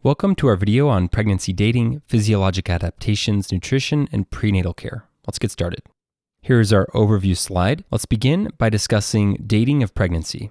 Welcome to our video on pregnancy dating, physiologic adaptations, nutrition, and prenatal care. Let's get started. Here's our overview slide. Let's begin by discussing dating of pregnancy.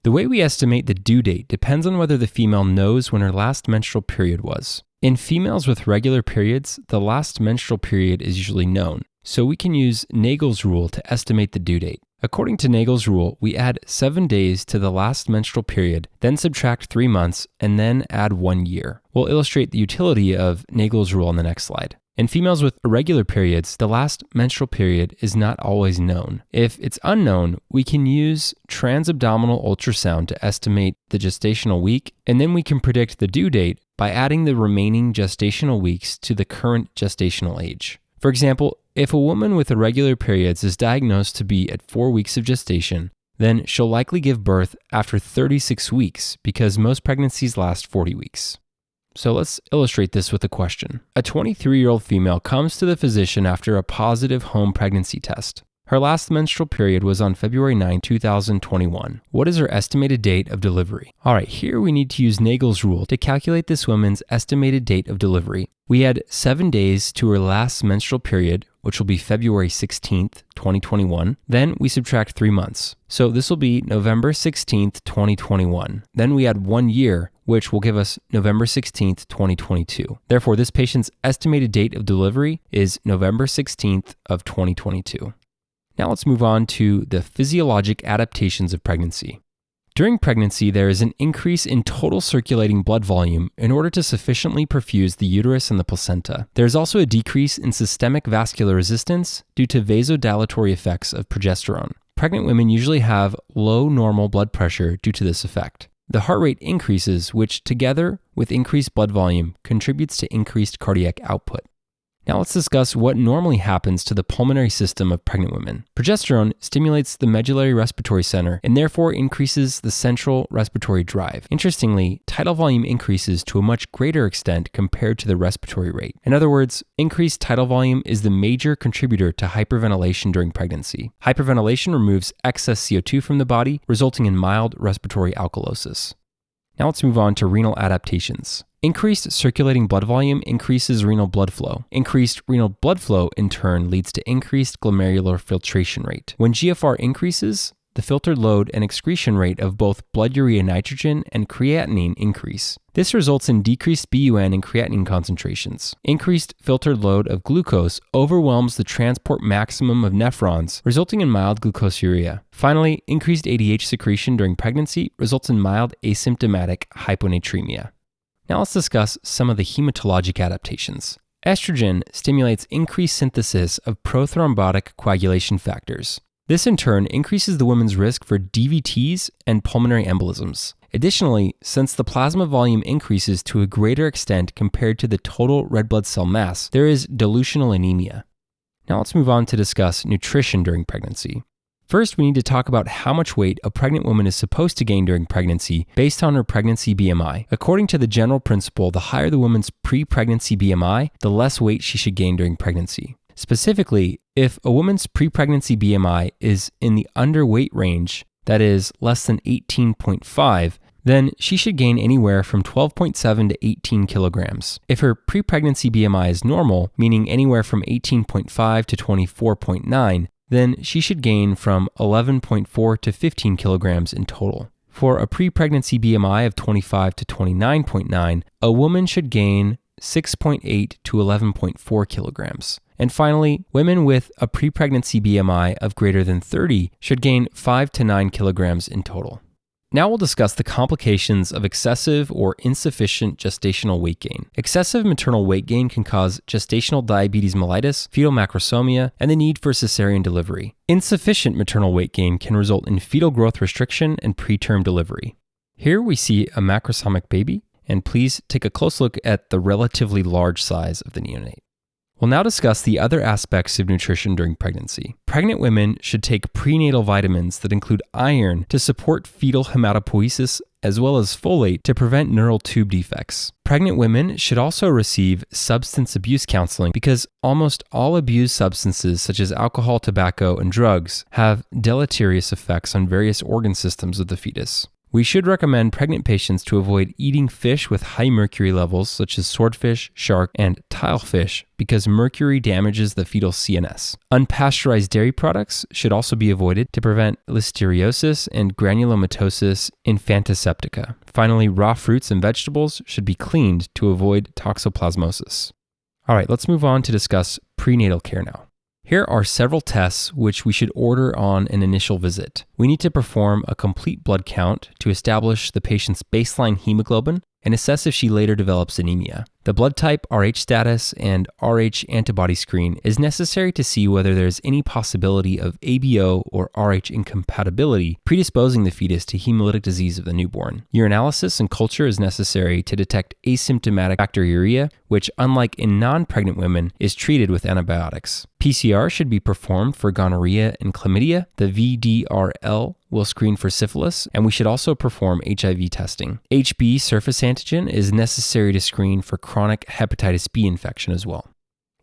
The way we estimate the due date depends on whether the female knows when her last menstrual period was. In females with regular periods, the last menstrual period is usually known, so we can use Naegele's rule to estimate the due date. According to Naegele's rule, we add 7 days to the last menstrual period, then subtract 3 months, and then add 1 year. We'll illustrate the utility of Naegele's rule on the next slide. In females with irregular periods, the last menstrual period is not always known. If it's unknown, we can use transabdominal ultrasound to estimate the gestational week, and then we can predict the due date by adding the remaining gestational weeks to the current gestational age. For example, if a woman with irregular periods is diagnosed to be at 4 weeks of gestation, then she'll likely give birth after 36 weeks because most pregnancies last 40 weeks. So let's illustrate this with a question. A 23-year-old female comes to the physician after a positive home pregnancy test. Her last menstrual period was on February 9, 2021. What is her estimated date of delivery? All right, here we need to use Naegele's rule to calculate this woman's estimated date of delivery. We add 7 days to her last menstrual period, which will be February 16th, 2021. Then we subtract 3 months. So this will be November 16th, 2021. Then we add 1 year, which will give us November 16th, 2022. Therefore, this patient's estimated date of delivery is November 16th of 2022. Now let's move on to the physiologic adaptations of pregnancy. During pregnancy, there is an increase in total circulating blood volume in order to sufficiently perfuse the uterus and the placenta. There is also a decrease in systemic vascular resistance due to vasodilatory effects of progesterone. Pregnant women usually have low normal blood pressure due to this effect. The heart rate increases, which together with increased blood volume contributes to increased cardiac output. Now let's discuss what normally happens to the pulmonary system of pregnant women. Progesterone stimulates the medullary respiratory center and therefore increases the central respiratory drive. Interestingly, tidal volume increases to a much greater extent compared to the respiratory rate. In other words, increased tidal volume is the major contributor to hyperventilation during pregnancy. Hyperventilation removes excess CO2 from the body, resulting in mild respiratory alkalosis. Now let's move on to renal adaptations. Increased circulating blood volume increases renal blood flow. Increased renal blood flow, in turn, leads to increased glomerular filtration rate. When GFR increases, the filtered load and excretion rate of both blood urea nitrogen and creatinine increase. This results in decreased BUN and creatinine concentrations. Increased filtered load of glucose overwhelms the transport maximum of nephrons, resulting in mild glucosuria. Finally, increased ADH secretion during pregnancy results in mild asymptomatic hyponatremia. Now let's discuss some of the hematologic adaptations. Estrogen stimulates increased synthesis of prothrombotic coagulation factors. This in turn increases the woman's risk for DVTs and pulmonary embolisms. Additionally, since the plasma volume increases to a greater extent compared to the total red blood cell mass, there is dilutional anemia. Now let's move on to discuss nutrition during pregnancy. First, we need to talk about how much weight a pregnant woman is supposed to gain during pregnancy based on her pregnancy BMI. According to the general principle, the higher the woman's pre-pregnancy BMI, the less weight she should gain during pregnancy. Specifically, if a woman's pre-pregnancy BMI is in the underweight range, that is less than 18.5, then she should gain anywhere from 12.7 to 18 kilograms. If her pre-pregnancy BMI is normal, meaning anywhere from 18.5 to 24.9, then she should gain from 11.4 to 15 kilograms in total. For a pre-pregnancy BMI of 25 to 29.9, a woman should gain 6.8 to 11.4 kilograms. And finally, women with a pre-pregnancy BMI of greater than 30 should gain 5 to 9 kilograms in total. Now we'll discuss the complications of excessive or insufficient gestational weight gain. Excessive maternal weight gain can cause gestational diabetes mellitus, fetal macrosomia, and the need for cesarean delivery. Insufficient maternal weight gain can result in fetal growth restriction and preterm delivery. Here we see a macrosomic baby, and please take a close look at the relatively large size of the neonate. We'll now discuss the other aspects of nutrition during pregnancy. Pregnant women should take prenatal vitamins that include iron to support fetal hematopoiesis, as well as folate to prevent neural tube defects. Pregnant women should also receive substance abuse counseling because almost all abused substances such as alcohol, tobacco, and drugs have deleterious effects on various organ systems of the fetus. We should recommend pregnant patients to avoid eating fish with high mercury levels such as swordfish, shark, and tilefish because mercury damages the fetal CNS. Unpasteurized dairy products should also be avoided to prevent listeriosis and granulomatosis infantiseptica. Finally, raw fruits and vegetables should be cleaned to avoid toxoplasmosis. All right, let's move on to discuss prenatal care now. Here are several tests which we should order on an initial visit. We need to perform a complete blood count to establish the patient's baseline hemoglobin and assess if she later develops anemia. The blood type, Rh status, and Rh antibody screen is necessary to see whether there's any possibility of ABO or Rh incompatibility predisposing the fetus to hemolytic disease of the newborn. Urinalysis and culture is necessary to detect asymptomatic bacteriuria, which, unlike in non-pregnant women, is treated with antibiotics. PCR should be performed for gonorrhea and chlamydia. The VDRL will screen for syphilis, and we should also perform HIV testing. HB surface antigen is necessary to screen for chronic hepatitis B infection as well.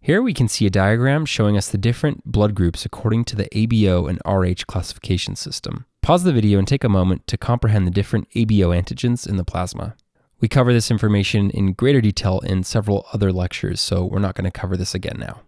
Here we can see a diagram showing us the different blood groups according to the ABO and Rh classification system. Pause the video and take a moment to comprehend the different ABO antigens in the plasma. We cover this information in greater detail in several other lectures, so we're not going to cover this again now.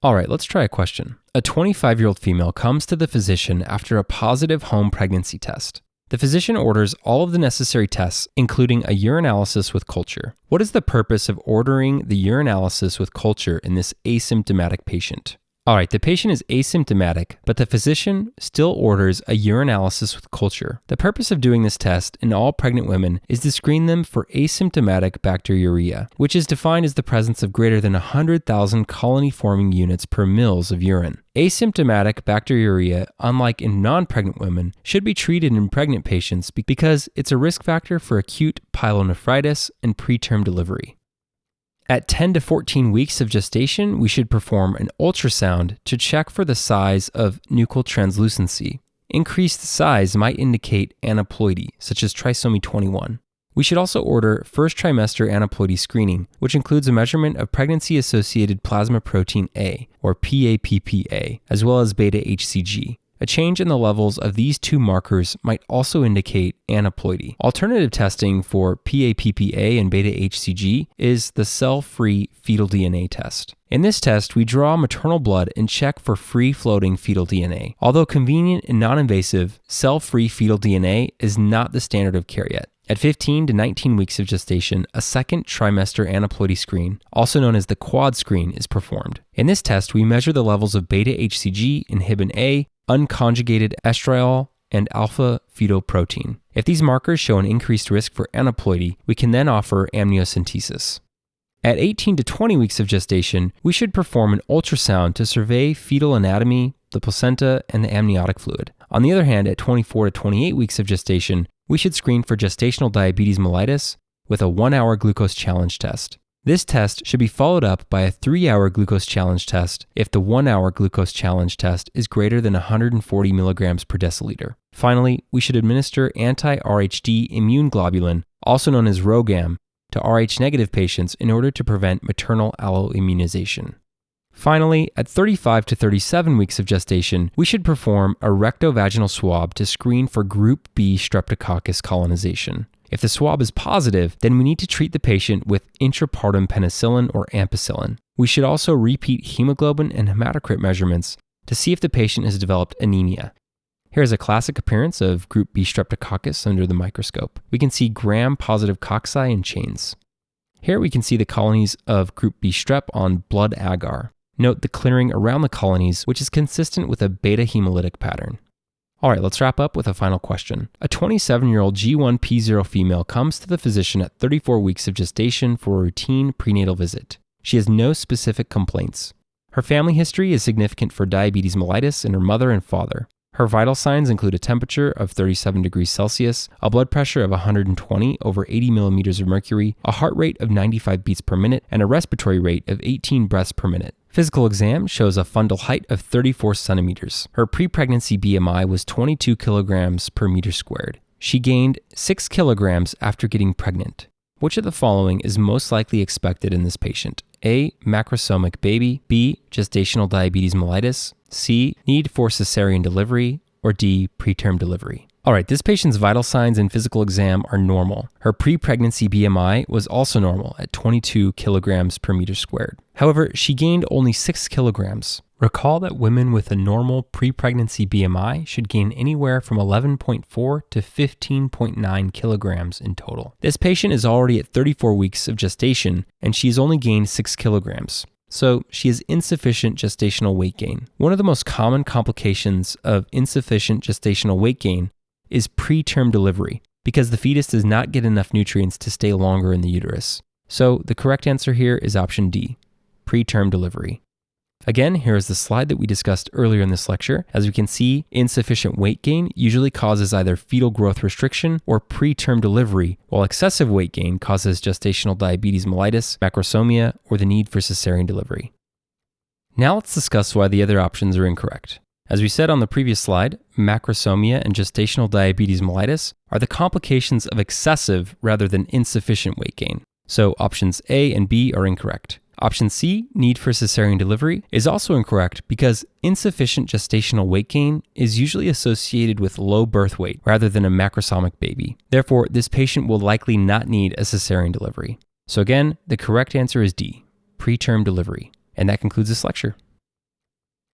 All right, let's try a question. A 25-year-old female comes to the physician after a positive home pregnancy test. The physician orders all of the necessary tests, including a urinalysis with culture. What is the purpose of ordering the urinalysis with culture in this asymptomatic patient? All right, the patient is asymptomatic, but the physician still orders a urinalysis with culture. The purpose of doing this test in all pregnant women is to screen them for asymptomatic bacteriuria, which is defined as the presence of greater than 100,000 colony-forming units per mils of urine. Asymptomatic bacteriuria, unlike in non-pregnant women, should be treated in pregnant patients because it's a risk factor for acute pyelonephritis and preterm delivery. At 10 to 14 weeks of gestation, we should perform an ultrasound to check for the size of nuchal translucency. Increased size might indicate aneuploidy, such as trisomy 21. We should also order first trimester aneuploidy screening, which includes a measurement of pregnancy-associated plasma protein A, or PAPPA, as well as beta-HCG. A change in the levels of these two markers might also indicate aneuploidy. Alternative testing for PAPPA and beta-HCG is the cell-free fetal DNA test. In this test, we draw maternal blood and check for free-floating fetal DNA. Although convenient and non-invasive, cell-free fetal DNA is not the standard of care yet. At 15 to 19 weeks of gestation, a second trimester aneuploidy screen, also known as the quad screen, is performed. In this test, we measure the levels of beta-HCG, inhibin A, unconjugated estriol, and alpha-fetoprotein. If these markers show an increased risk for aneuploidy, we can then offer amniocentesis. At 18 to 20 weeks of gestation, we should perform an ultrasound to survey fetal anatomy, the placenta, and the amniotic fluid. On the other hand, at 24 to 28 weeks of gestation, we should screen for gestational diabetes mellitus with a 1-hour glucose challenge test. This test should be followed up by a 3-hour glucose challenge test if the 1-hour glucose challenge test is greater than 140 milligrams per deciliter. Finally, we should administer anti-RHD immune globulin, also known as RhoGAM, to Rh-negative patients in order to prevent maternal alloimmunization. Finally, at 35 to 37 weeks of gestation, we should perform a rectovaginal swab to screen for group B streptococcus colonization. If the swab is positive, then we need to treat the patient with intrapartum penicillin or ampicillin. We should also repeat hemoglobin and hematocrit measurements to see if the patient has developed anemia. Here is a classic appearance of group B streptococcus under the microscope. We can see gram-positive cocci in chains. Here we can see the colonies of group B strep on blood agar. Note the clearing around the colonies, which is consistent with a beta hemolytic pattern. All right, let's wrap up with a final question. A 27-year-old G1P0 female comes to the physician at 34 weeks of gestation for a routine prenatal visit. She has no specific complaints. Her family history is significant for diabetes mellitus in her mother and father. Her vital signs include a temperature of 37 degrees Celsius, a blood pressure of 120 over 80 millimeters of mercury, a heart rate of 95 beats per minute, and a respiratory rate of 18 breaths per minute. Physical exam shows a fundal height of 34 centimeters. Her pre-pregnancy BMI was 22 kilograms per meter squared. She gained 6 kilograms after getting pregnant. Which of the following is most likely expected in this patient? A. Macrosomic baby. B. Gestational diabetes mellitus. C. Need for cesarean delivery. Or D. Preterm delivery. All right, this patient's vital signs and physical exam are normal. Her pre-pregnancy BMI was also normal at 22 kilograms per meter squared. However, she gained only 6 kilograms. Recall that women with a normal pre-pregnancy BMI should gain anywhere from 11.4 to 15.9 kilograms in total. This patient is already at 34 weeks of gestation, and she's only gained 6 kilograms. So she has insufficient gestational weight gain. One of the most common complications of insufficient gestational weight gain is preterm delivery, because the fetus does not get enough nutrients to stay longer in the uterus. So the correct answer here is option D, preterm delivery. Again, here is the slide that we discussed earlier in this lecture. As we can see, insufficient weight gain usually causes either fetal growth restriction or preterm delivery, while excessive weight gain causes gestational diabetes mellitus, macrosomia, or the need for cesarean delivery. Now let's discuss why the other options are incorrect. As we said on the previous slide, macrosomia and gestational diabetes mellitus are the complications of excessive rather than insufficient weight gain. So options A and B are incorrect. Option C, need for cesarean delivery, is also incorrect because insufficient gestational weight gain is usually associated with low birth weight rather than a macrosomic baby. Therefore, this patient will likely not need a cesarean delivery. So again, the correct answer is D, preterm delivery. And that concludes this lecture.